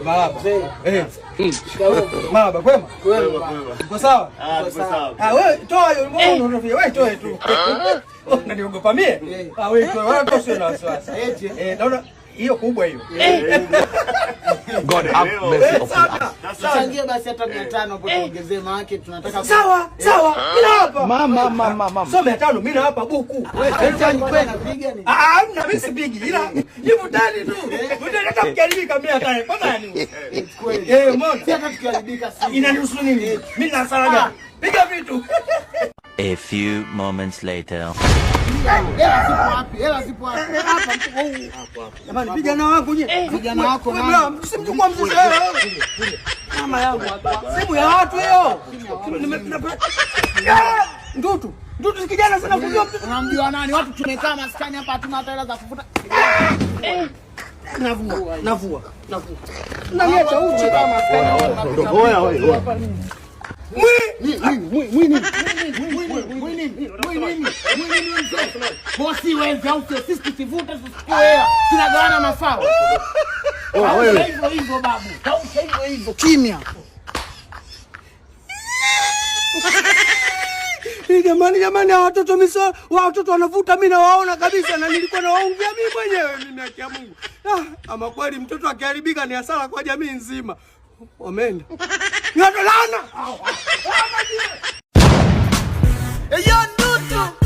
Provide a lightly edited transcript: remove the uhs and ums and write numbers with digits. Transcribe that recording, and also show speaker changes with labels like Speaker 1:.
Speaker 1: Baba. Baba kwema?
Speaker 2: Kwema.
Speaker 1: Uko sawa?
Speaker 2: Uko sawa.
Speaker 1: Wewe toa hiyo mbona unafia? Wewe toe tu. Unaniogopa mie? Wewe toe. Wewe tosio na wasiwasi. Naona hiyo kubwa hiyo.
Speaker 3: God have mercy.
Speaker 2: Changia basi hata 500 hapo tuongezee maana tunataka.
Speaker 1: Sawa. Mimi hapa.
Speaker 3: Mama.
Speaker 1: So 500 mimi hapa buku.
Speaker 2: Wewe unapiga ni?
Speaker 1: Na mimi sipigi. Ila hivi ndani tu. Unataka kukaribika mimi hata. Kwanza ni. Mbona?
Speaker 2: Si hata tukiharibika si.
Speaker 1: Inanihusu nini? Mimi na sala gani? Piga vitu.
Speaker 4: A few moments later.
Speaker 2: Hela zipo wapi? Hapa mtu huu.
Speaker 1: Jamani vijana wangu nyie.
Speaker 2: Vijana wako nani?
Speaker 1: Msimchukua mzee. Mama yangu hapa. Simu ya watu hiyo. Ndutu kijana sana kujua mtu.
Speaker 2: Unamjua nani? Watu tumekaa maskani hapa hatuna hata hela za kufuta.
Speaker 1: Navua. Unaniacha uchi kama maskani.
Speaker 3: Oya.
Speaker 2: Bosi wenzi au sisi tusivuta tusichukue hela. Tunagawana mafao. Hivyo babu. Kausha hivyo. Kimya.
Speaker 1: Jamani watoto wanavuta mimi nawaona kabisa na nilikuwa nawaongea mimi mwenyewe mimi haki ya Mungu. Ama kweli mtoto akiharibika ni hasara kwa jamii nzima. Amen. Ngatolana.
Speaker 2: Eyo ndutu.